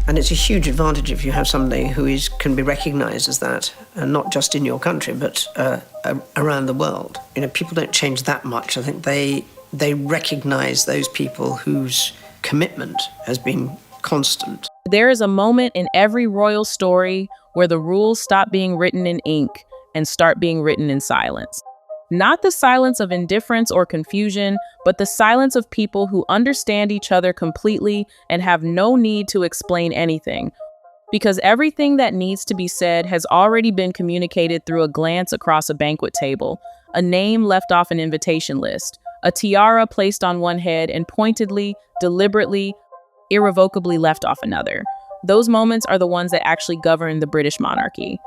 And it's a huge advantage if you have somebody who can be recognized as that, and not just in your country, but around the world. People don't change that much. I think they recognize those people whose commitment has been constant. There is a moment in every royal story where the rules stop being written in ink and start being written in silence. Not the silence of indifference or confusion, but the silence of people who understand each other completely and have no need to explain anything. Because everything that needs to be said has already been communicated through a glance across a banquet table, a name left off an invitation list, a tiara placed on one head and pointedly, deliberately, irrevocably left off another. Those moments are the ones that actually govern the British monarchy.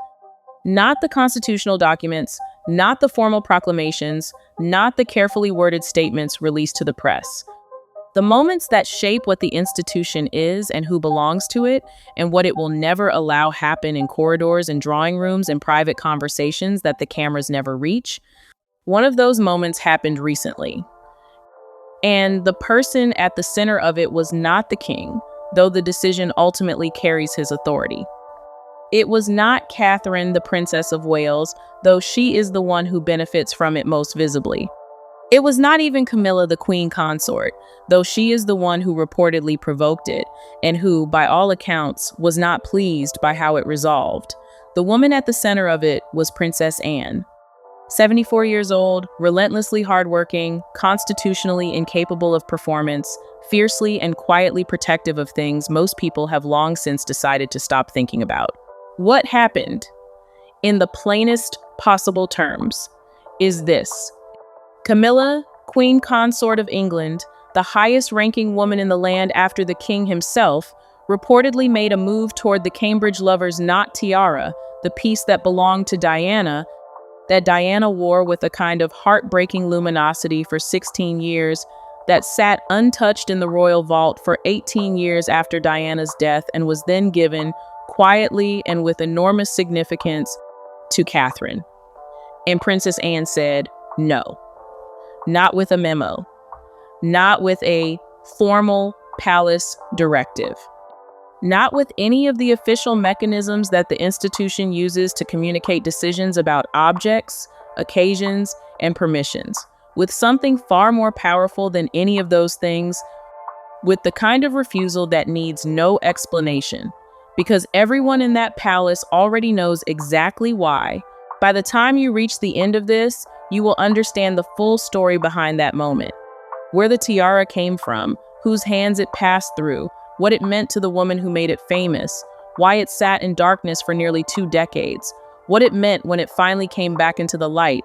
Not the constitutional documents, not the formal proclamations, not the carefully worded statements released to the press. The moments that shape what the institution is and who belongs to it, and what it will never allow happen in corridors and drawing rooms and private conversations that the cameras never reach. One of those moments happened recently. And the person at the center of it was not the king, though the decision ultimately carries his authority. It was not Catherine, the Princess of Wales, though she is the one who benefits from it most visibly. It was not even Camilla, the Queen Consort, though she is the one who reportedly provoked it, and who, by all accounts, was not pleased by how it resolved. The woman at the center of it was Princess Anne. 74 years old, relentlessly hardworking, constitutionally incapable of performance, fiercely and quietly protective of things most people have long since decided to stop thinking about. What happened, in the plainest possible terms, is this. Camilla, Queen Consort of England, the highest-ranking woman in the land after the king himself, reportedly made a move toward the Cambridge lover's knot tiara, the piece that belonged to Diana, that Diana wore with a kind of heartbreaking luminosity for 16 years, that sat untouched in the royal vault for 18 years after Diana's death and was then given, quietly and with enormous significance, to Catherine. And Princess Anne said, no. Not with a memo. Not with a formal palace directive. Not with any of the official mechanisms that the institution uses to communicate decisions about objects, occasions, and permissions. With something far more powerful than any of those things, with the kind of refusal that needs no explanation. Because everyone in that palace already knows exactly why. By the time you reach the end of this, you will understand the full story behind that moment. Where the tiara came from, whose hands it passed through, what it meant to the woman who made it famous, why it sat in darkness for nearly 2 decades, what it meant when it finally came back into the light,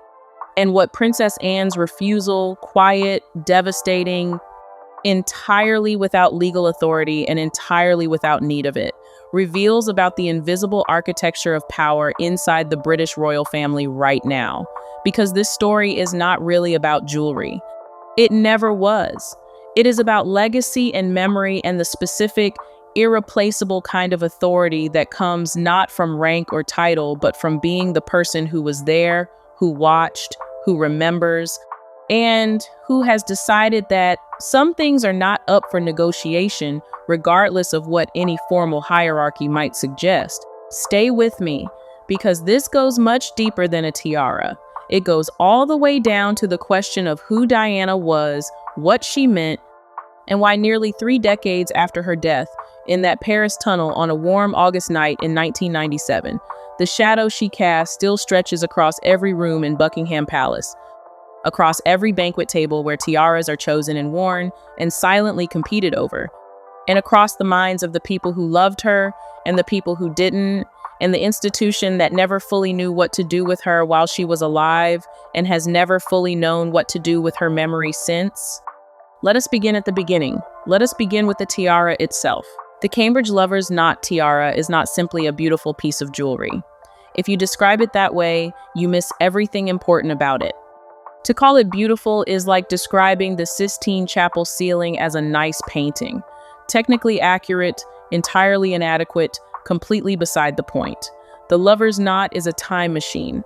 and what Princess Anne's refusal, quiet, devastating, entirely without legal authority and entirely without need of it, reveals about the invisible architecture of power inside the British royal family right now. Because this story is not really about jewelry. It never was. It is about legacy and memory and the specific, irreplaceable kind of authority that comes not from rank or title, but from being the person who was there, who watched, who remembers, and who has decided that some things are not up for negotiation, regardless of what any formal hierarchy might suggest. Stay with me, because this goes much deeper than a tiara. It goes all the way down to the question of who Diana was, what she meant, and why nearly 3 decades after her death, in that Paris tunnel on a warm August night in 1997, the shadow she cast still stretches across every room in Buckingham Palace, across every banquet table where tiaras are chosen and worn and silently competed over, and across the minds of the people who loved her and the people who didn't, and the institution that never fully knew what to do with her while she was alive and has never fully known what to do with her memory since. Let us begin at the beginning. Let us begin with the tiara itself. The Cambridge lover's knot tiara is not simply a beautiful piece of jewelry. If you describe it that way, you miss everything important about it. To call it beautiful is like describing the Sistine Chapel ceiling as a nice painting. Technically accurate, entirely inadequate, completely beside the point. The lover's knot is a time machine.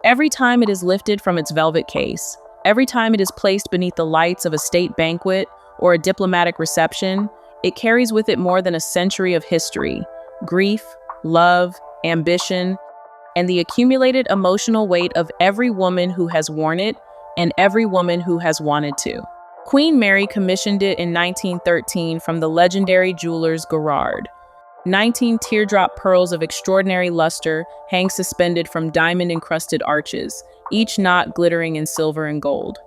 Every time it is lifted from its velvet case, every time it is placed beneath the lights of a state banquet or a diplomatic reception, It carries with it more than a century of history, grief, love, ambition, and the accumulated emotional weight of every woman who has worn it and every woman who has wanted to. Queen Mary commissioned it in 1913 from the legendary jewelers Gerard. 19 teardrop pearls of extraordinary luster hang suspended from diamond-encrusted arches, each knot glittering in silver and gold.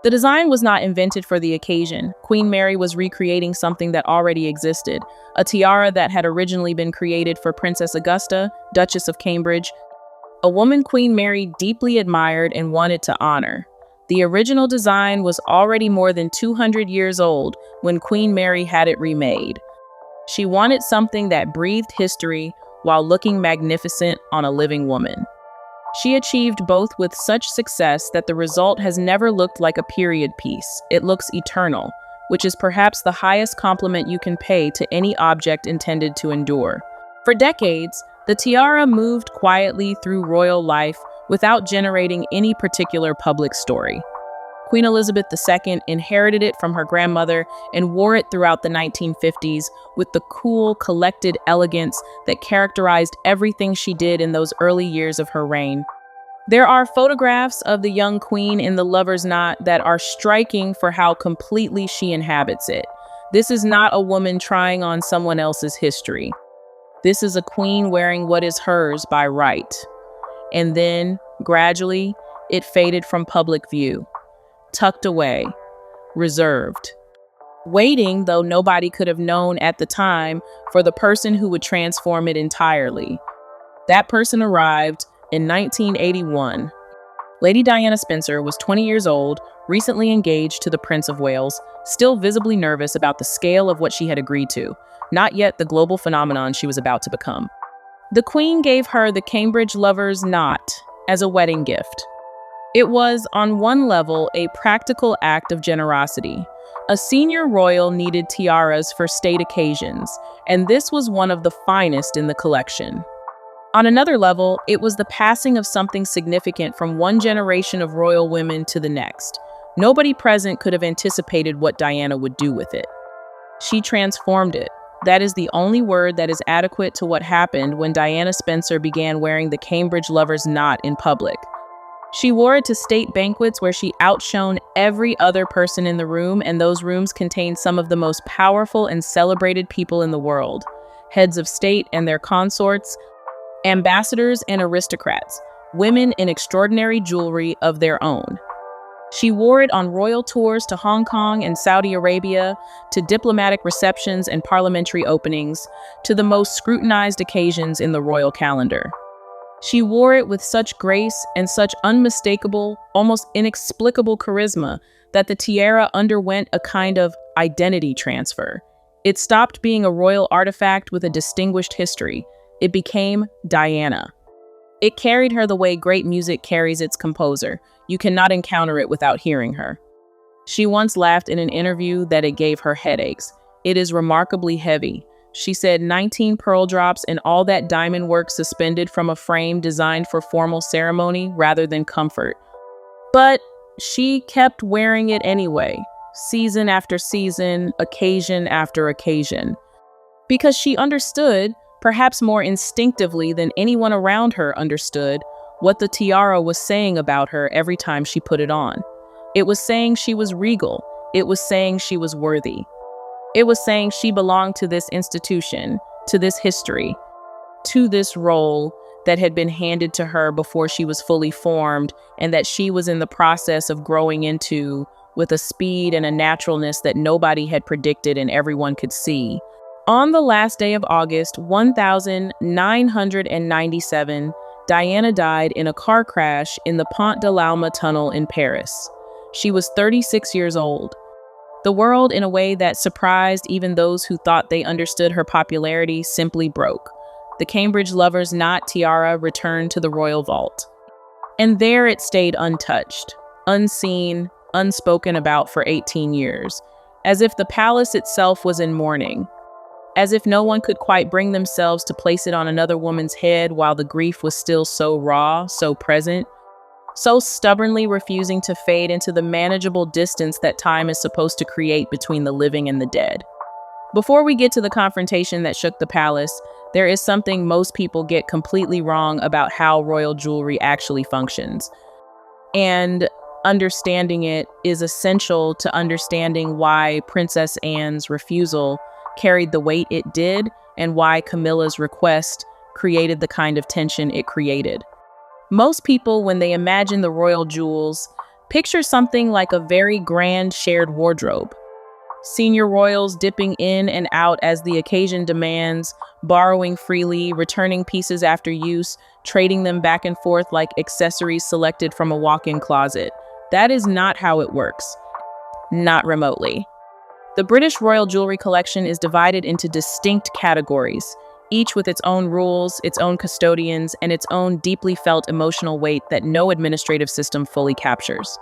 The design was not invented for the occasion. Queen Mary was recreating something that already existed, a tiara that had originally been created for Princess Augusta, Duchess of Cambridge, a woman Queen Mary deeply admired and wanted to honor. The original design was already more than 200 years old when Queen Mary had it remade. She wanted something that breathed history while looking magnificent on a living woman. She achieved both with such success that the result has never looked like a period piece. It looks eternal, which is perhaps the highest compliment you can pay to any object intended to endure. For decades, the tiara moved quietly through royal life without generating any particular public story. Queen Elizabeth II inherited it from her grandmother and wore it throughout the 1950s with the cool, collected elegance that characterized everything she did in those early years of her reign. There are photographs of the young queen in the lover's knot that are striking for how completely she inhabits it. This is not a woman trying on someone else's history. This is a queen wearing what is hers by right. And then, gradually, it faded from public view. Tucked away, reserved, waiting, though nobody could have known at the time, for the person who would transform it entirely. That person arrived in 1981. Lady Diana Spencer was 20 years old, recently engaged to the Prince of Wales, still visibly nervous about the scale of what she had agreed to, not yet the global phenomenon she was about to become. The Queen gave her the Cambridge lover's knot as a wedding gift. It was, on one level, a practical act of generosity. A senior royal needed tiaras for state occasions, and this was one of the finest in the collection. On another level, it was the passing of something significant from one generation of royal women to the next. Nobody present could have anticipated what Diana would do with it. She transformed it. That is the only word that is adequate to what happened when Diana Spencer began wearing the Cambridge lover's knot in public. She wore it to state banquets where she outshone every other person in the room, and those rooms contained some of the most powerful and celebrated people in the world. Heads of state and their consorts, ambassadors and aristocrats, women in extraordinary jewelry of their own. She wore it on royal tours to Hong Kong and Saudi Arabia, to diplomatic receptions and parliamentary openings, to the most scrutinized occasions in the royal calendar. She wore it with such grace and such unmistakable, almost inexplicable charisma that the tiara underwent a kind of identity transfer. It stopped being a royal artifact with a distinguished history. It became Diana. It carried her the way great music carries its composer. You cannot encounter it without hearing her. She once laughed in an interview that it gave her headaches. It is remarkably heavy. She said 19 pearl drops and all that diamond work suspended from a frame designed for formal ceremony rather than comfort. But she kept wearing it anyway, season after season, occasion after occasion. Because she understood, perhaps more instinctively than anyone around her understood, what the tiara was saying about her every time she put it on. It was saying she was regal. It was saying she was worthy. It was saying she belonged to this institution, to this history, to this role that had been handed to her before she was fully formed, and that she was in the process of growing into with a speed and a naturalness that nobody had predicted and everyone could see. On the last day of August 1997, Diana died in a car crash in the Pont de l'Alma tunnel in Paris. She was 36 years old. The world, in a way that surprised even those who thought they understood her popularity, simply broke. The Cambridge lover's knot tiara returned to the royal vault. And there it stayed untouched, unseen, unspoken about for 18 years, as if the palace itself was in mourning, as if no one could quite bring themselves to place it on another woman's head while the grief was still so raw, so present, so stubbornly refusing to fade into the manageable distance that time is supposed to create between the living and the dead. Before we get to the confrontation that shook the palace, there is something most people get completely wrong about how royal jewelry actually functions. And understanding it is essential to understanding why Princess Anne's refusal carried the weight it did and why Camilla's request created the kind of tension it created. Most people, when they imagine the royal jewels, picture something like a very grand shared wardrobe. Senior royals dipping in and out as the occasion demands, borrowing freely, returning pieces after use, trading them back and forth like accessories selected from a walk-in closet. That is not how it works. Not remotely. The British Royal Jewelry Collection is divided into distinct categories, each with its own rules, its own custodians, and its own deeply felt emotional weight that no administrative system fully captures.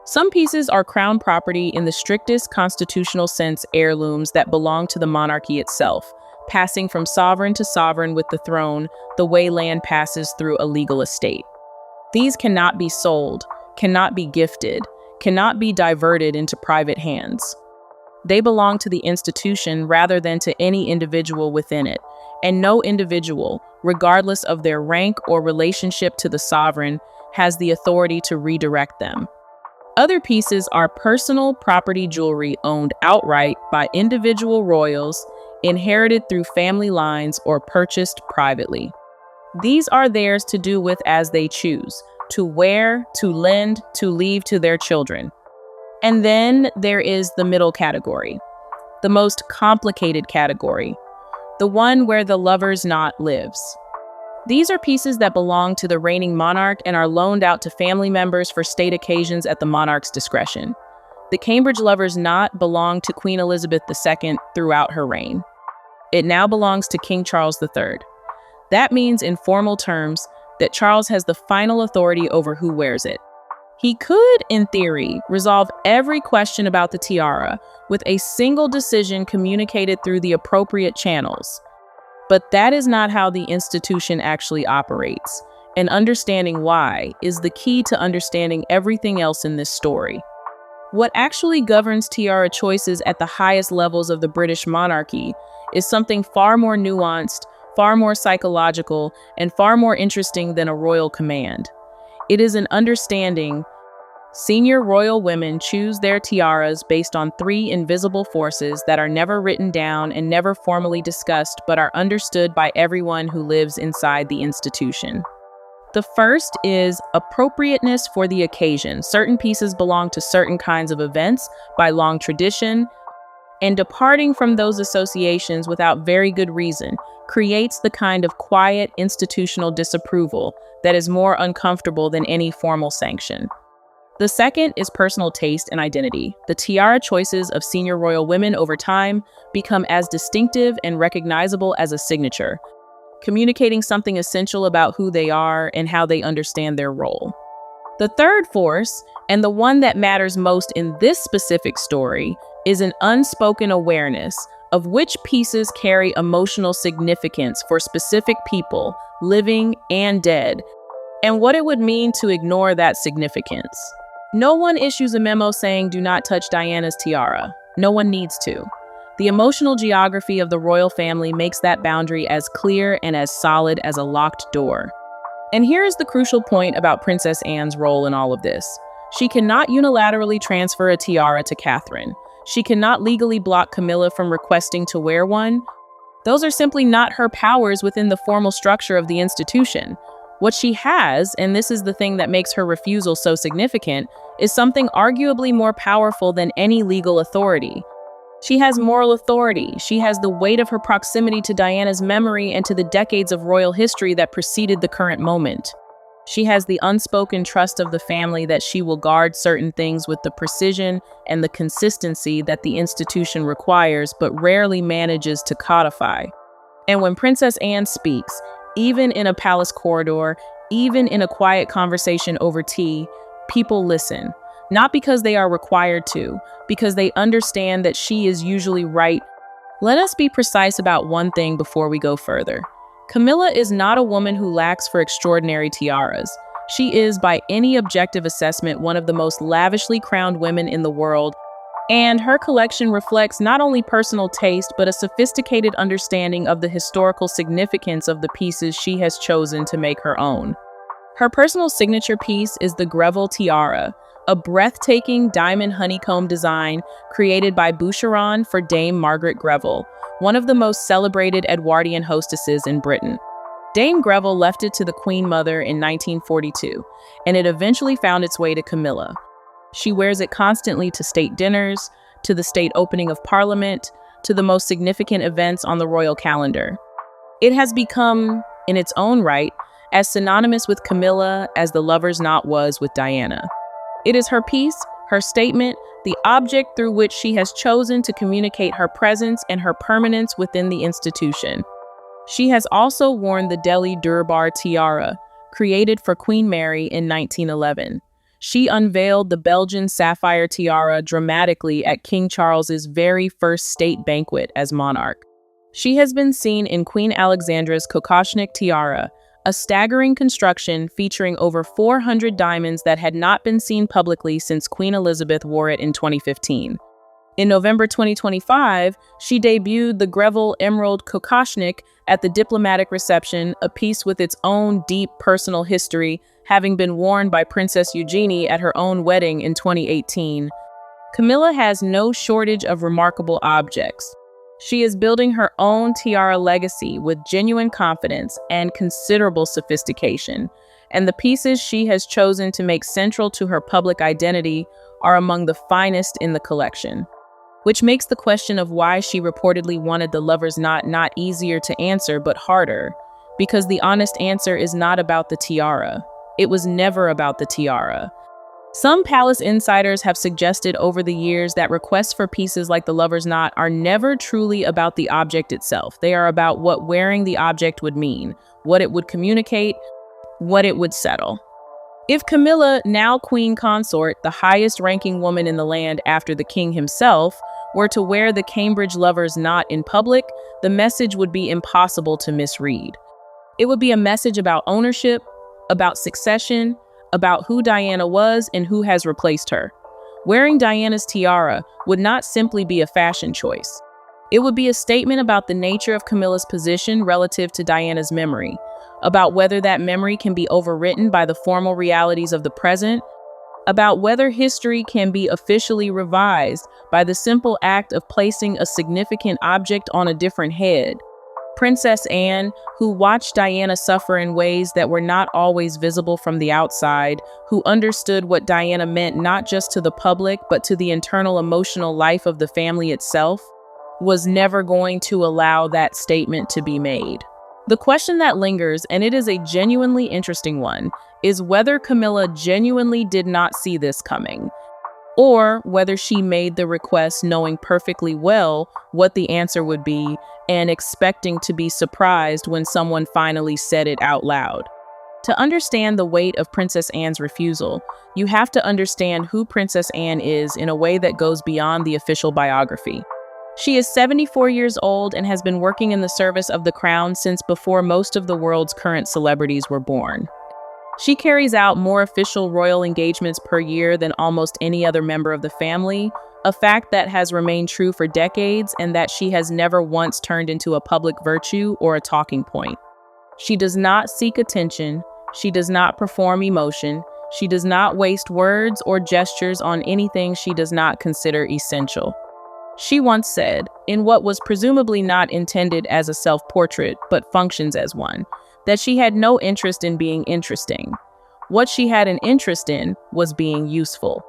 Some pieces are crown property in the strictest constitutional sense, heirlooms that belong to the monarchy itself, passing from sovereign to sovereign with the throne, the way land passes through a legal estate. These cannot be sold, cannot be gifted, cannot be diverted into private hands. They belong to the institution rather than to any individual within it, and no individual, regardless of their rank or relationship to the sovereign, has the authority to redirect them. Other pieces are personal property jewelry owned outright by individual royals, inherited through family lines, or purchased privately. These are theirs to do with as they choose, to wear, to lend, to leave to their children. And then there is the middle category, the most complicated category, the one where the lover's knot lives. These are pieces that belong to the reigning monarch and are loaned out to family members for state occasions at the monarch's discretion. The Cambridge lover's knot belonged to Queen Elizabeth II throughout her reign. It now belongs to King Charles III. That means, in formal terms, that Charles has the final authority over who wears it. He could, in theory, resolve every question about the tiara with a single decision communicated through the appropriate channels. But that is not how the institution actually operates, and understanding why is the key to understanding everything else in this story. What actually governs tiara choices at the highest levels of the British monarchy is something far more nuanced, far more psychological, and far more interesting than a royal command. It is an understanding. Senior royal women choose their tiaras based on three invisible forces that are never written down and never formally discussed, but are understood by everyone who lives inside the institution. The first is appropriateness for the occasion. Certain pieces belong to certain kinds of events by long tradition, and departing from those associations without very good reason creates the kind of quiet institutional disapproval that is more uncomfortable than any formal sanction. The second is personal taste and identity. The tiara choices of senior royal women over time become as distinctive and recognizable as a signature, communicating something essential about who they are and how they understand their role. The third force, and the one that matters most in this specific story, is an unspoken awareness of which pieces carry emotional significance for specific people, living and dead, and what it would mean to ignore that significance. No one issues a memo saying, "Do not touch Diana's tiara." No one needs to. The emotional geography of the royal family makes that boundary as clear and as solid as a locked door. And here is the crucial point about Princess Anne's role in all of this. She cannot unilaterally transfer a tiara to Catherine. She cannot legally block Camilla from requesting to wear one. Those are simply not her powers within the formal structure of the institution. What she has, and this is the thing that makes her refusal so significant, is something arguably more powerful than any legal authority. She has moral authority. She has the weight of her proximity to Diana's memory and to the decades of royal history that preceded the current moment. She has the unspoken trust of the family that she will guard certain things with the precision and the consistency that the institution requires, but rarely manages to codify. And when Princess Anne speaks, even in a palace corridor, even in a quiet conversation over tea, people listen. Not because they are required to, because they understand that she is usually right. Let us be precise about one thing before we go further. Camilla is not a woman who lacks for extraordinary tiaras. She is, by any objective assessment, one of the most lavishly crowned women in the world. And her collection reflects not only personal taste, but a sophisticated understanding of the historical significance of the pieces she has chosen to make her own. Her personal signature piece is the Greville Tiara, a breathtaking diamond honeycomb design created by Boucheron for Dame Margaret Greville, one of the most celebrated Edwardian hostesses in Britain. Dame Greville left it to the Queen Mother in 1942, and it eventually found its way to Camilla. She wears it constantly to state dinners, to the state opening of Parliament, to the most significant events on the royal calendar. It has become, in its own right, as synonymous with Camilla as the lover's knot was with Diana. It is her piece, her statement, the object through which she has chosen to communicate her presence and her permanence within the institution. She has also worn the Delhi Durbar tiara, created for Queen Mary in 1911. She unveiled the Belgian sapphire tiara dramatically at King Charles's very first state banquet as monarch. She has been seen in Queen Alexandra's Kokoshnik tiara, a staggering construction featuring over 400 diamonds that had not been seen publicly since Queen Elizabeth wore it in 2015. In November 2025, she debuted the Greville Emerald Kokoshnik at the diplomatic reception, a piece with its own deep personal history, having been worn by Princess Eugenie at her own wedding in 2018. Camilla has no shortage of remarkable objects. She is building her own tiara legacy with genuine confidence and considerable sophistication, and the pieces she has chosen to make central to her public identity are among the finest in the collection. Which makes the question of why she reportedly wanted the lover's knot not easier to answer but harder, because the honest answer is not about the tiara. It was never about the tiara. Some palace insiders have suggested over the years that requests for pieces like the lover's knot are never truly about the object itself. They are about what wearing the object would mean, what it would communicate, what it would settle. If Camilla, now queen consort, the highest ranking woman in the land after the king himself, were to wear the Cambridge lover's knot in public, the message would be impossible to misread. It would be a message about ownership, about succession, about who Diana was and who has replaced her. Wearing Diana's tiara would not simply be a fashion choice. It would be a statement about the nature of Camilla's position relative to Diana's memory, about whether that memory can be overwritten by the formal realities of the present, about whether history can be officially revised by the simple act of placing a significant object on a different head. Princess Anne, who watched Diana suffer in ways that were not always visible from the outside, who understood what Diana meant not just to the public, but to the internal emotional life of the family itself, was never going to allow that statement to be made. The question that lingers, and it is a genuinely interesting one, is whether Camilla genuinely did not see this coming, or whether she made the request knowing perfectly well what the answer would be and expecting to be surprised when someone finally said it out loud. To understand the weight of Princess Anne's refusal, you have to understand who Princess Anne is in a way that goes beyond the official biography. She is 74 years old and has been working in the service of the crown since before most of the world's current celebrities were born. She carries out more official royal engagements per year than almost any other member of the family, a fact that has remained true for decades and that she has never once turned into a public virtue or a talking point. She does not seek attention, she does not perform emotion, she does not waste words or gestures on anything she does not consider essential. She once said, in what was presumably not intended as a self-portrait but functions as one, that she had no interest in being interesting. What she had an interest in was being useful.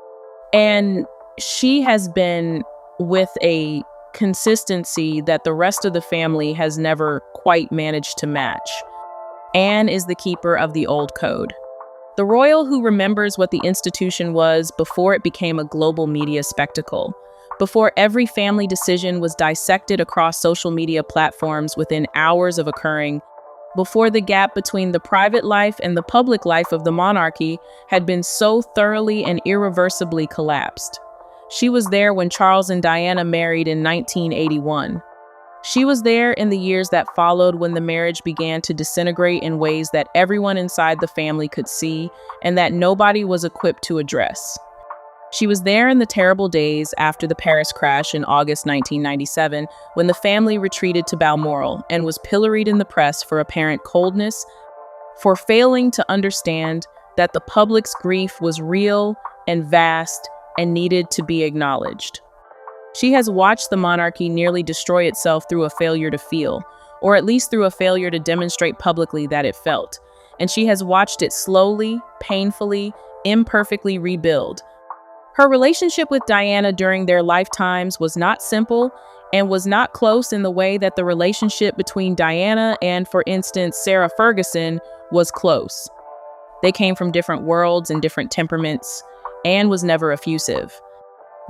And she has been with a consistency that the rest of the family has never quite managed to match. Anne is the keeper of the old code. The royal who remembers what the institution was before it became a global media spectacle, before every family decision was dissected across social media platforms within hours of occurring, before the gap between the private life and the public life of the monarchy had been so thoroughly and irreversibly collapsed. She was there when Charles and Diana married in 1981. She was there in the years that followed when the marriage began to disintegrate in ways that everyone inside the family could see and that nobody was equipped to address. She was there in the terrible days after the Paris crash in August 1997, when the family retreated to Balmoral and was pilloried in the press for apparent coldness, for failing to understand that the public's grief was real and vast and needed to be acknowledged. She has watched the monarchy nearly destroy itself through a failure to feel, or at least through a failure to demonstrate publicly that it felt. And she has watched it slowly, painfully, imperfectly rebuild. Her relationship with Diana during their lifetimes was not simple and was not close in the way that the relationship between Diana and, for instance, Sarah Ferguson was close. They came from different worlds and different temperaments. Anne was never effusive.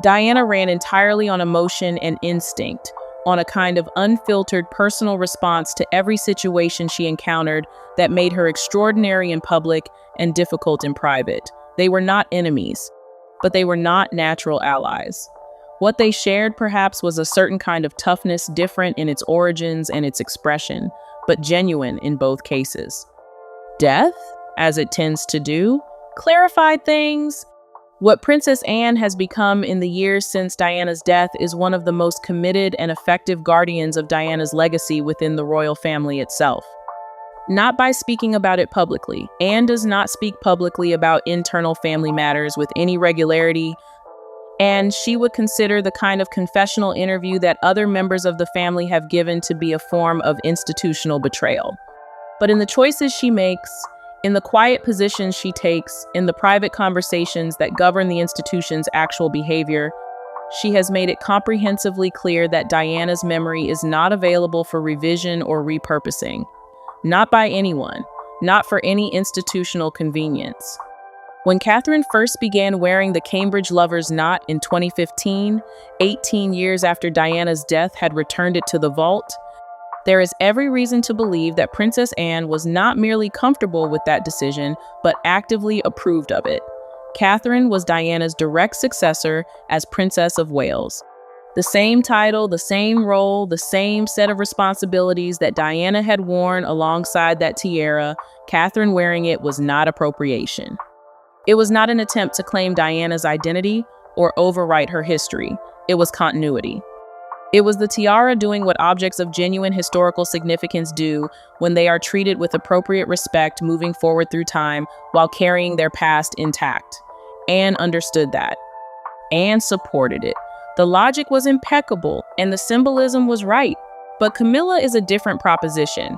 Diana ran entirely on emotion and instinct, on a kind of unfiltered personal response to every situation she encountered that made her extraordinary in public and difficult in private. They were not enemies, but they were not natural allies. What they shared, perhaps, was a certain kind of toughness, different in its origins and its expression, but genuine in both cases. Death, as it tends to do, clarified things. What Princess Anne has become in the years since Diana's death is one of the most committed and effective guardians of Diana's legacy within the royal family itself. Not by speaking about it publicly. Anne does not speak publicly about internal family matters with any regularity, and she would consider the kind of confessional interview that other members of the family have given to be a form of institutional betrayal. But in the choices she makes, in the quiet positions she takes, in the private conversations that govern the institution's actual behavior, she has made it comprehensively clear that Diana's memory is not available for revision or repurposing. Not by anyone, not for any institutional convenience. When Catherine first began wearing the Cambridge Lover's Knot in 2015, 18 years after Diana's death had returned it to the vault, there is every reason to believe that Princess Anne was not merely comfortable with that decision, but actively approved of it. Catherine was Diana's direct successor as Princess of Wales. The same title, the same role, the same set of responsibilities that Diana had worn alongside that tiara, Catherine wearing it was not appropriation. It was not an attempt to claim Diana's identity or overwrite her history. It was continuity. It was the tiara doing what objects of genuine historical significance do when they are treated with appropriate respect moving forward through time while carrying their past intact. Anne understood that. Anne supported it. The logic was impeccable and the symbolism was right. But Camilla is a different proposition.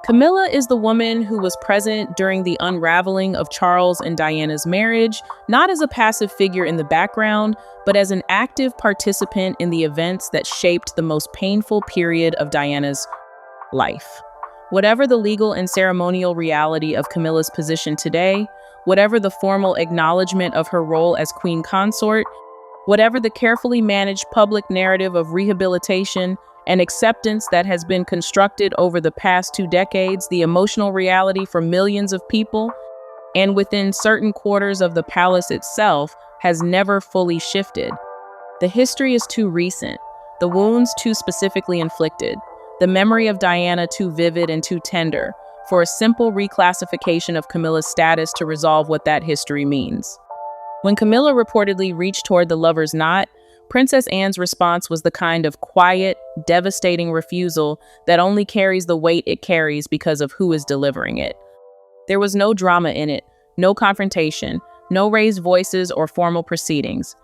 Camilla is the woman who was present during the unraveling of Charles and Diana's marriage, not as a passive figure in the background, but as an active participant in the events that shaped the most painful period of Diana's life. Whatever the legal and ceremonial reality of Camilla's position today, whatever the formal acknowledgement of her role as queen consort, whatever the carefully managed public narrative of rehabilitation and acceptance that has been constructed over the past 2 decades, the emotional reality for millions of people, and within certain quarters of the palace itself, has never fully shifted. The history is too recent, the wounds too specifically inflicted, the memory of Diana too vivid and too tender, for a simple reclassification of Camilla's status to resolve what that history means. When Camilla reportedly reached toward the lover's knot, Princess Anne's response was the kind of quiet, devastating refusal that only carries the weight it carries because of who is delivering it. There was no drama in it, no confrontation, no raised voices or formal proceedings.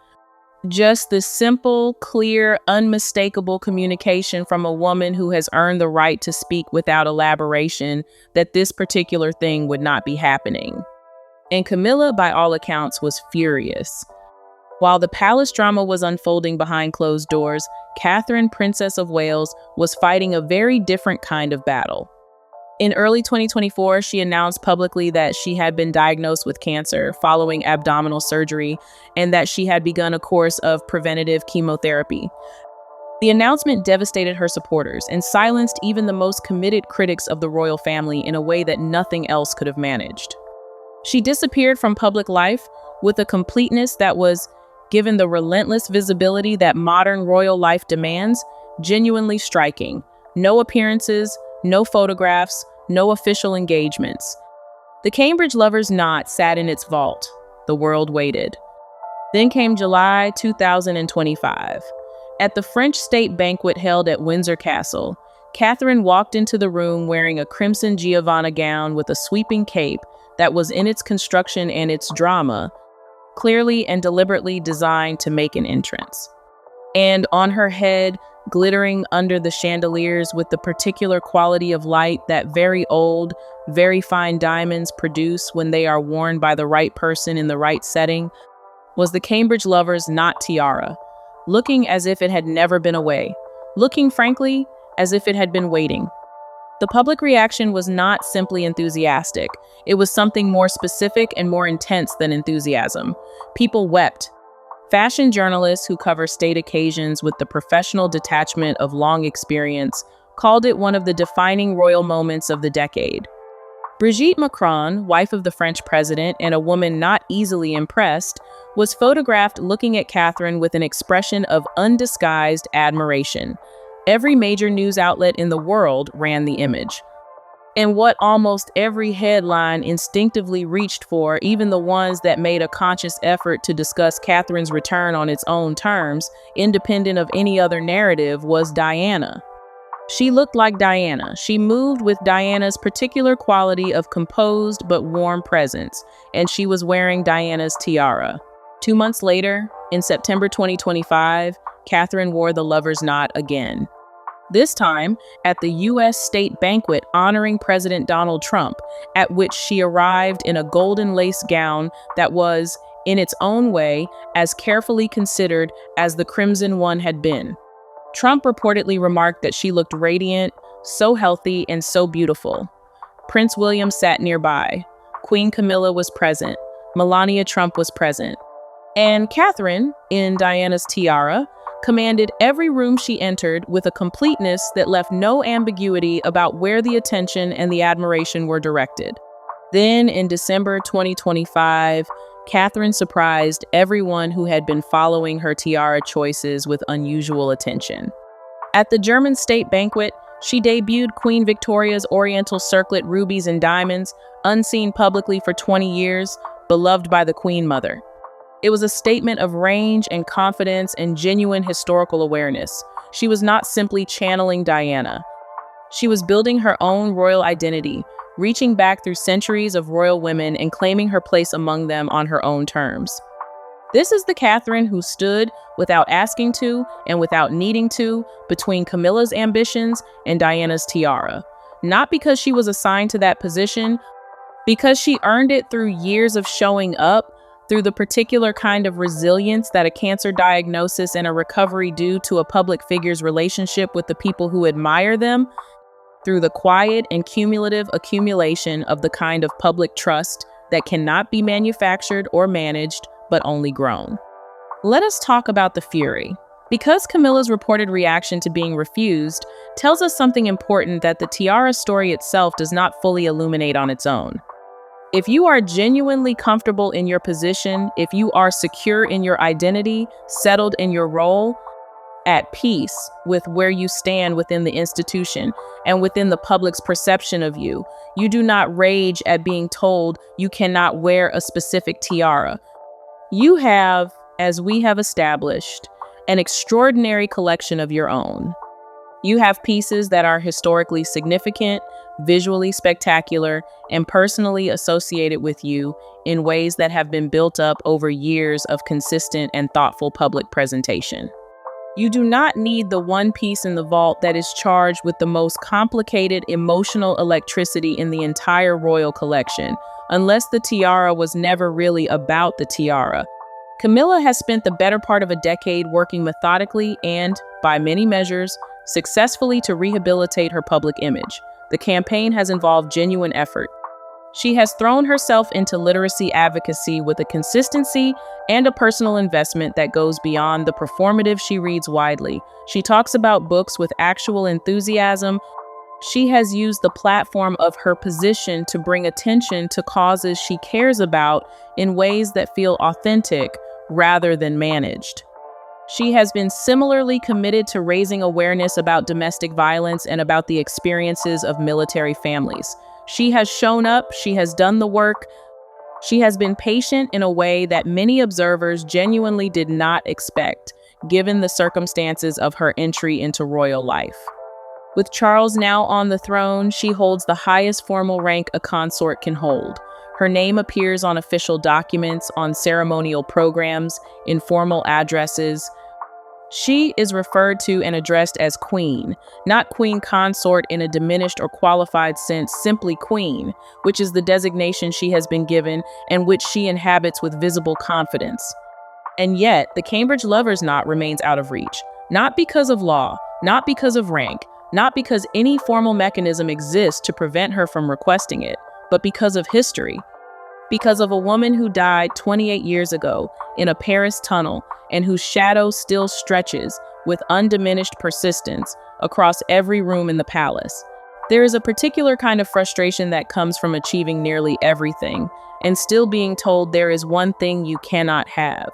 Just this simple, clear, unmistakable communication from a woman who has earned the right to speak without elaboration that this particular thing would not be happening. And Camilla, by all accounts, was furious. While the palace drama was unfolding behind closed doors, Catherine, Princess of Wales, was fighting a very different kind of battle. In early 2024, she announced publicly that she had been diagnosed with cancer following abdominal surgery and that she had begun a course of preventative chemotherapy. The announcement devastated her supporters and silenced even the most committed critics of the royal family in a way that nothing else could have managed. She disappeared from public life with a completeness that was, given the relentless visibility that modern royal life demands, genuinely striking. No appearances, no photographs, no official engagements. The Cambridge Lover's Knot sat in its vault. The world waited. Then came July 2025. At the French state banquet held at Windsor Castle, Catherine walked into the room wearing a crimson Giovanna gown with a sweeping cape that was in its construction and its drama, clearly and deliberately designed to make an entrance. And on her head, glittering under the chandeliers with the particular quality of light that very old, very fine diamonds produce when they are worn by the right person in the right setting, was the Cambridge lover's knot tiara, looking as if it had never been away, looking, frankly, as if it had been waiting. The public reaction was not simply enthusiastic. It was something more specific and more intense than enthusiasm. People wept. Fashion journalists who cover state occasions with the professional detachment of long experience called it one of the defining royal moments of the decade. Brigitte Macron, wife of the French president and a woman not easily impressed, was photographed looking at Catherine with an expression of undisguised admiration. Every major news outlet in the world ran the image. And what almost every headline instinctively reached for, even the ones that made a conscious effort to discuss Catherine's return on its own terms, independent of any other narrative, was Diana. She looked like Diana. She moved with Diana's particular quality of composed but warm presence, and she was wearing Diana's tiara. 2 months later, in September 2025, Catherine wore the lover's knot again. This time at the U.S. state banquet honoring President Donald Trump, at which she arrived in a golden lace gown that was, in its own way, as carefully considered as the crimson one had been. Trump reportedly remarked that she looked radiant, so healthy, and so beautiful. Prince William sat nearby. Queen Camilla was present. Melania Trump was present. And Catherine, in Diana's tiara, commanded every room she entered with a completeness that left no ambiguity about where the attention and the admiration were directed. Then, in December 2025, Catherine surprised everyone who had been following her tiara choices with unusual attention. At the German state banquet, she debuted Queen Victoria's Oriental circlet rubies and diamonds, unseen publicly for 20 years, beloved by the Queen Mother. It was a statement of range and confidence and genuine historical awareness. She was not simply channeling Diana. She was building her own royal identity, reaching back through centuries of royal women and claiming her place among them on her own terms. This is the Catherine who stood, without asking to and without needing to, between Camilla's ambitions and Diana's tiara. Not because she was assigned to that position, because she earned it through years of showing up, through the particular kind of resilience that a cancer diagnosis and a recovery do to a public figure's relationship with the people who admire them, through the quiet and cumulative accumulation of the kind of public trust that cannot be manufactured or managed, but only grown. Let us talk about the fury. Because Camilla's reported reaction to being refused tells us something important that the tiara story itself does not fully illuminate on its own. If you are genuinely comfortable in your position, if you are secure in your identity, settled in your role, at peace with where you stand within the institution and within the public's perception of you, you do not rage at being told you cannot wear a specific tiara. You have, as we have established, an extraordinary collection of your own. You have pieces that are historically significant, visually spectacular, and personally associated with you in ways that have been built up over years of consistent and thoughtful public presentation. You do not need the one piece in the vault that is charged with the most complicated emotional electricity in the entire royal collection, unless the tiara was never really about the tiara. Camilla has spent the better part of a decade working methodically and, by many measures, successfully to rehabilitate her public image. The campaign has involved genuine effort. She has thrown herself into literacy advocacy with a consistency and a personal investment that goes beyond the performative she reads widely. She talks about books with actual enthusiasm. She has used the platform of her position to bring attention to causes she cares about in ways that feel authentic rather than managed. She has been similarly committed to raising awareness about domestic violence and about the experiences of military families. She has shown up, she has done the work, She has been patient in a way that many observers genuinely did not expect, given the circumstances of her entry into royal life. With Charles now on the throne, she holds the highest formal rank a consort can hold. Her name appears on official documents, on ceremonial programs, in formal addresses. She is referred to and addressed as queen, not queen consort in a diminished or qualified sense, simply queen, which is the designation she has been given and which she inhabits with visible confidence. And yet, the Cambridge Lovers' Knot remains out of reach, not because of law, not because of rank, not because any formal mechanism exists to prevent her from requesting it, but because of history. Because of a woman who died 28 years ago in a Paris tunnel and whose shadow still stretches with undiminished persistence across every room in the palace. There is a particular kind of frustration that comes from achieving nearly everything and still being told there is one thing you cannot have.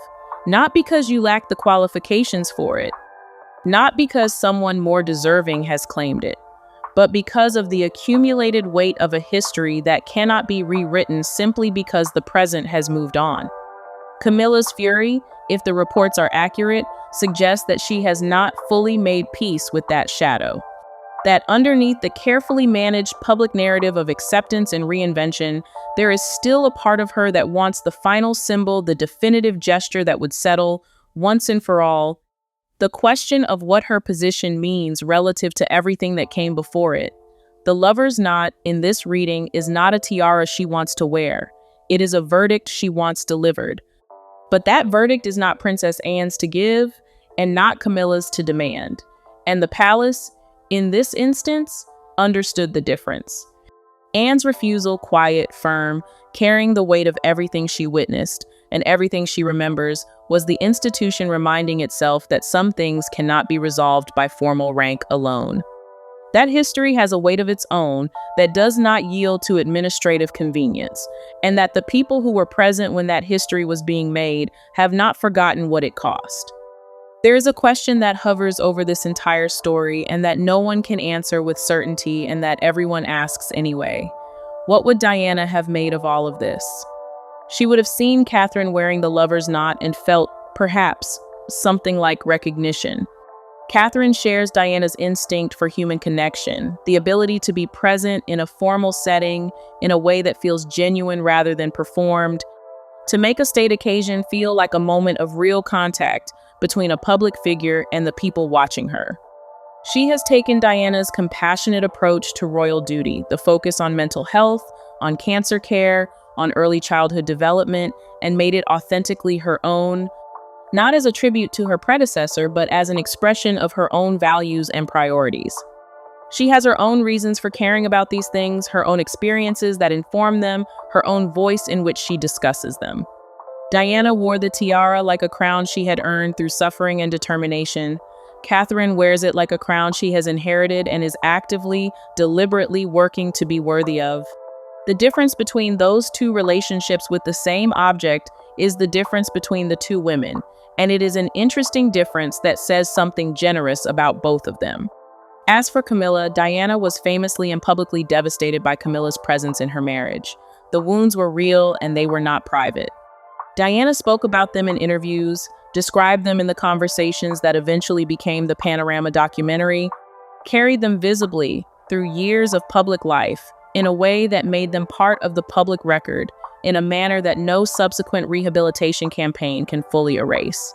Not because you lack the qualifications for it, not because someone more deserving has claimed it, but because of the accumulated weight of a history that cannot be rewritten simply because the present has moved on. Camilla's fury, if the reports are accurate, suggests that she has not fully made peace with that shadow. That underneath the carefully managed public narrative of acceptance and reinvention, there is still a part of her that wants the final symbol, the definitive gesture that would settle, once and for all, the question of what her position means relative to everything that came before it. The Lover's Knot in this reading is not a tiara she wants to wear. It is a verdict she wants delivered. But that verdict is not Princess Anne's to give, and not Camilla's to demand. And the palace, in this instance, understood the difference. Anne's refusal, quiet, firm, carrying the weight of everything she witnessed and everything she remembers, was the institution reminding itself that some things cannot be resolved by formal rank alone. That history has a weight of its own that does not yield to administrative convenience, and that the people who were present when that history was being made have not forgotten what it cost. There is a question that hovers over this entire story and that no one can answer with certainty and that everyone asks anyway. What would Diana have made of all of this? She would have seen Catherine wearing the Lover's Knot and felt, perhaps, something like recognition. Catherine shares Diana's instinct for human connection, the ability to be present in a formal setting in a way that feels genuine rather than performed, to make a state occasion feel like a moment of real contact between a public figure and the people watching her. She has taken Diana's compassionate approach to royal duty, the focus on mental health, on cancer care, on early childhood development, and made it authentically her own, not as a tribute to her predecessor, but as an expression of her own values and priorities. She has her own reasons for caring about these things, her own experiences that inform them, her own voice in which she discusses them. Diana wore the tiara like a crown she had earned through suffering and determination. Catherine wears it like a crown she has inherited and is actively, deliberately working to be worthy of. The difference between those two relationships with the same object is the difference between the two women, and it is an interesting difference that says something generous about both of them. As for Camilla, Diana was famously and publicly devastated by Camilla's presence in her marriage. The wounds were real and they were not private. Diana spoke about them in interviews, described them in the conversations that eventually became the Panorama documentary, carried them visibly through years of public life in a way that made them part of the public record in a manner that no subsequent rehabilitation campaign can fully erase.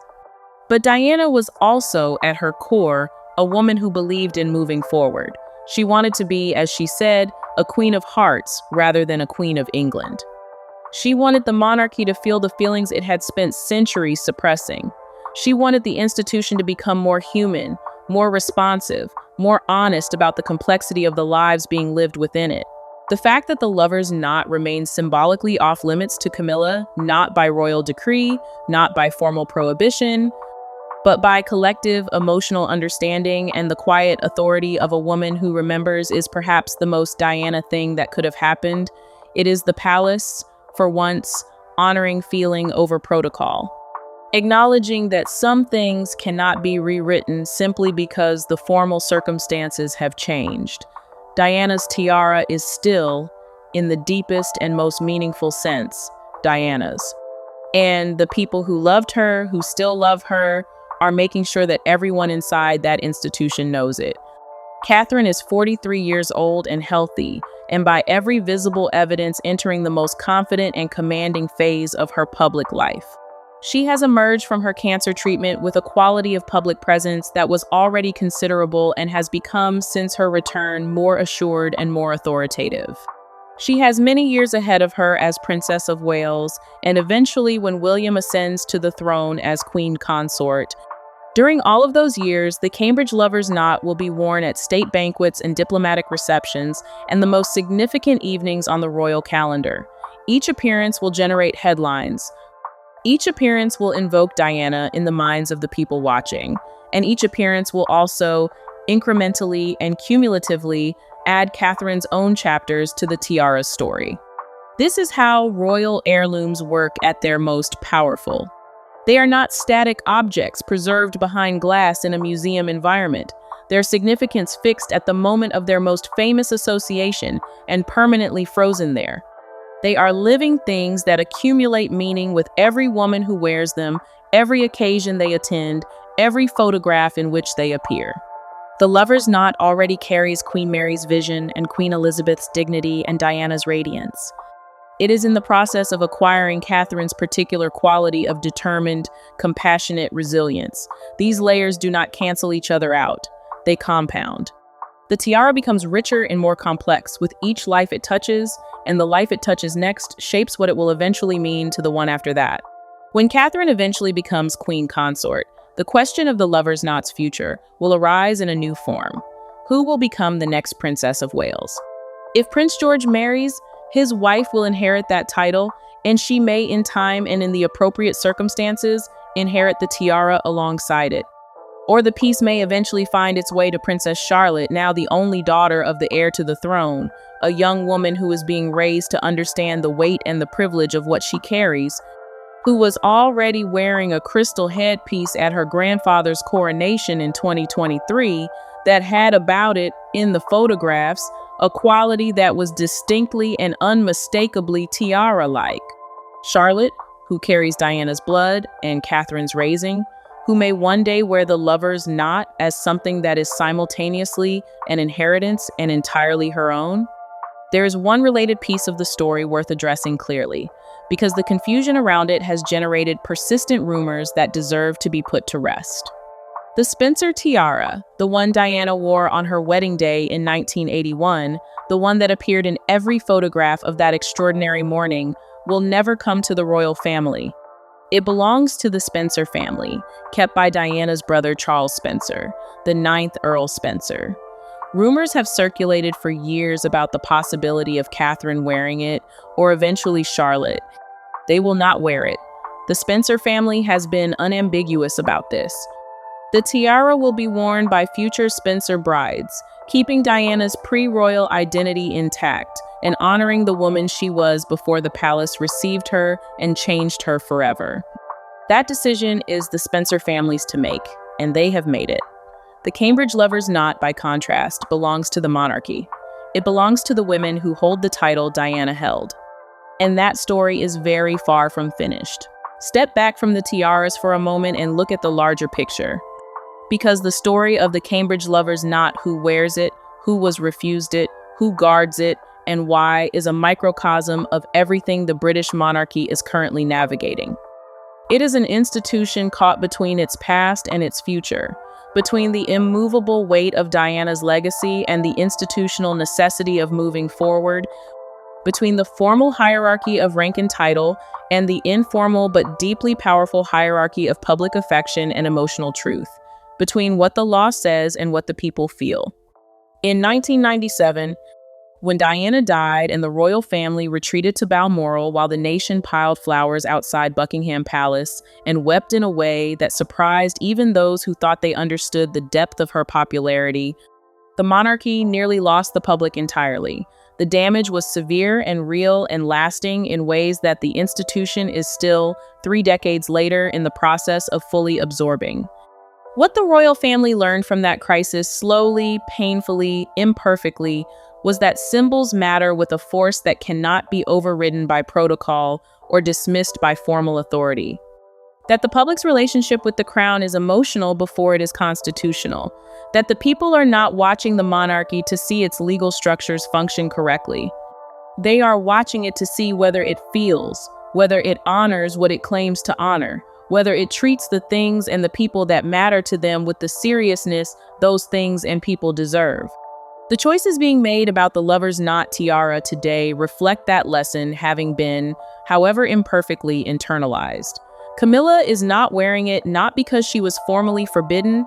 But Diana was also, at her core, a woman who believed in moving forward. She wanted to be, as she said, a queen of hearts rather than a queen of England. She wanted the monarchy to feel the feelings it had spent centuries suppressing. She wanted the institution to become more human, more responsive, more honest about the complexity of the lives being lived within it. The fact that the Lover's Knot remains symbolically off limits to Camilla, not by royal decree, not by formal prohibition, but by collective emotional understanding and the quiet authority of a woman who remembers, is perhaps the most Diana thing that could have happened. It is the palace, for once, honoring feeling over protocol, acknowledging that some things cannot be rewritten simply because the formal circumstances have changed. Diana's tiara is still, in the deepest and most meaningful sense, Diana's. And the people who loved her, who still love her, are making sure that everyone inside that institution knows it. Catherine is 43 years old and healthy, and by every visible evidence entering the most confident and commanding phase of her public life. She has emerged from her cancer treatment with a quality of public presence that was already considerable and has become, since her return, more assured and more authoritative. She has many years ahead of her as Princess of Wales, and eventually when William ascends to the throne as Queen Consort. During all of those years, the Cambridge Lover's Knot will be worn at state banquets and diplomatic receptions and the most significant evenings on the royal calendar. Each appearance will generate headlines. Each appearance will invoke Diana in the minds of the people watching, and each appearance will also, incrementally and cumulatively, add Catherine's own chapters to the tiara's story. This is how royal heirlooms work at their most powerful. They are not static objects preserved behind glass in a museum environment. Their significance fixed at the moment of their most famous association and permanently frozen there. They are living things that accumulate meaning with every woman who wears them, every occasion they attend, every photograph in which they appear. The Lover's Knot already carries Queen Mary's vision and Queen Elizabeth's dignity and Diana's radiance. It is in the process of acquiring Catherine's particular quality of determined, compassionate resilience. These layers do not cancel each other out. They compound. The tiara becomes richer and more complex with each life it touches, and the life it touches next shapes what it will eventually mean to the one after that. When Catherine eventually becomes Queen Consort, the question of the Lover's Knot's future will arise in a new form. Who will become the next Princess of Wales? If Prince George marries, his wife will inherit that title, and she may, in time and in the appropriate circumstances, inherit the tiara alongside it. Or the piece may eventually find its way to Princess Charlotte, now the only daughter of the heir to the throne, a young woman who is being raised to understand the weight and the privilege of what she carries, who was already wearing a crystal headpiece at her grandfather's coronation in 2023 that had about it, in the photographs, a quality that was distinctly and unmistakably tiara-like. Charlotte, who carries Diana's blood and Catherine's raising, who may one day wear the Lover's Knot as something that is simultaneously an inheritance and entirely her own. There is one related piece of the story worth addressing clearly, because the confusion around it has generated persistent rumors that deserve to be put to rest. The Spencer tiara, the one Diana wore on her wedding day in 1981, the one that appeared in every photograph of that extraordinary morning, will never come to the royal family. It belongs to the Spencer family, kept by Diana's brother Charles Spencer, the 9th Earl Spencer. Rumors have circulated for years about the possibility of Catherine wearing it, or eventually Charlotte. They will not wear it. The Spencer family has been unambiguous about this. The tiara will be worn by future Spencer brides, keeping Diana's pre-royal identity intact and honoring the woman she was before the palace received her and changed her forever. That decision is the Spencer family's to make, and they have made it. The Cambridge Lover's Knot, by contrast, belongs to the monarchy. It belongs to the women who hold the title Diana held. And that story is very far from finished. Step back from the tiaras for a moment and look at the larger picture. Because the story of the Cambridge Lover's Knot, who wears it, who was refused it, who guards it, and why, is a microcosm of everything the British monarchy is currently navigating. It is an institution caught between its past and its future, between the immovable weight of Diana's legacy and the institutional necessity of moving forward, between the formal hierarchy of rank and title and the informal but deeply powerful hierarchy of public affection and emotional truth, between what the law says and what the people feel. In 1997, when Diana died and the royal family retreated to Balmoral while the nation piled flowers outside Buckingham Palace and wept in a way that surprised even those who thought they understood the depth of her popularity, the monarchy nearly lost the public entirely. The damage was severe and real and lasting in ways that the institution is still, 3 decades later, in the process of fully absorbing. What the royal family learned from that crisis slowly, painfully, imperfectly, was that symbols matter with a force that cannot be overridden by protocol or dismissed by formal authority. That the public's relationship with the crown is emotional before it is constitutional. That the people are not watching the monarchy to see its legal structures function correctly. They are watching it to see whether it feels, whether it honors what it claims to honor, whether it treats the things and the people that matter to them with the seriousness those things and people deserve. The choices being made about the lover's knot tiara today reflect that lesson having been, however imperfectly, internalized. Camilla is not wearing it not because she was formally forbidden,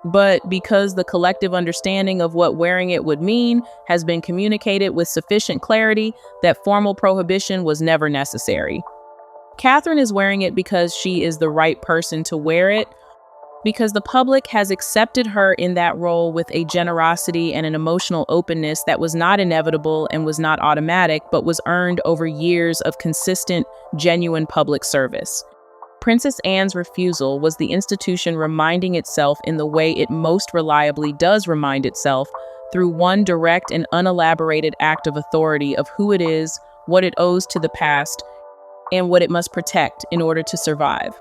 but because the collective understanding of what wearing it would mean has been communicated with sufficient clarity that formal prohibition was never necessary. Catherine is wearing it because she is the right person to wear it, because the public has accepted her in that role with a generosity and an emotional openness that was not inevitable and was not automatic, but was earned over years of consistent, genuine public service. Princess Anne's refusal was the institution reminding itself in the way it most reliably does remind itself, through one direct and unelaborated act of authority of who it is, what it owes to the past, and what it must protect in order to survive.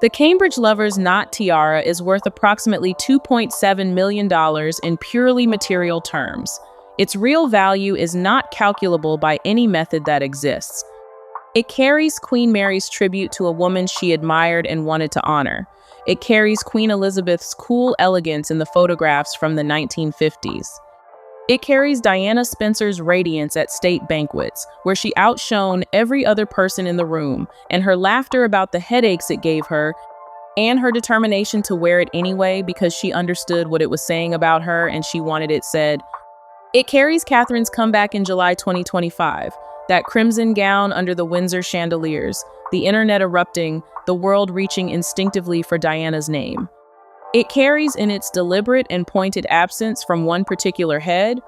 The Cambridge lover's knot tiara is worth approximately $2.7 million in purely material terms. Its real value is not calculable by any method that exists. It carries Queen Mary's tribute to a woman she admired and wanted to honor. It carries Queen Elizabeth's cool elegance in the photographs from the 1950s. It carries Diana Spencer's radiance at state banquets, where she outshone every other person in the room, and her laughter about the headaches it gave her, and her determination to wear it anyway because she understood what it was saying about her and she wanted it said. It carries Catherine's comeback in July 2025, that crimson gown under the Windsor chandeliers, the internet erupting, the world reaching instinctively for Diana's name. It carries in its deliberate and pointed absence from one particular head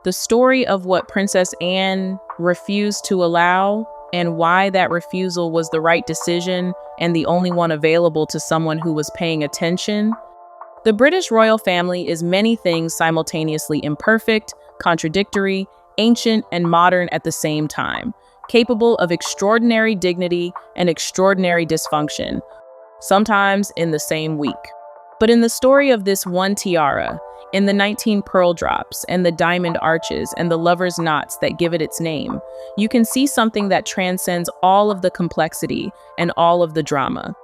the story of what Princess Anne refused to allow and why that refusal was the right decision and the only one available to someone who was paying attention. The British royal family is many things simultaneously imperfect, contradictory, ancient, and modern at the same time, capable of extraordinary dignity and extraordinary dysfunction, sometimes in the same week. But in the story of this one tiara, in the 19 pearl drops and the diamond arches and the lover's knots that give it its name, you can see something that transcends all of the complexity and all of the drama.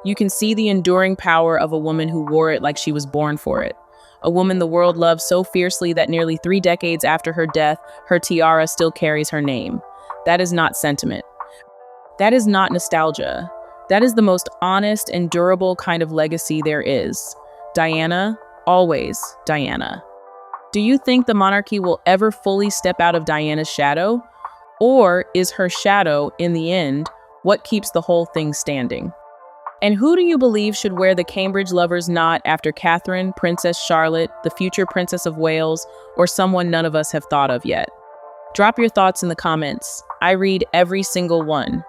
You can see the enduring power of a woman who wore it like she was born for it. A woman the world loved so fiercely that nearly 3 decades after her death, her tiara still carries her name. That is not sentiment. That is not nostalgia. That is the most honest and durable kind of legacy there is. Diana, always Diana. Do you think the monarchy will ever fully step out of Diana's shadow? Or is her shadow, in the end, what keeps the whole thing standing? And who do you believe should wear the Cambridge lover's knot after Catherine, Princess Charlotte, the future Princess of Wales, or someone none of us have thought of yet? Drop your thoughts in the comments. I read every single one.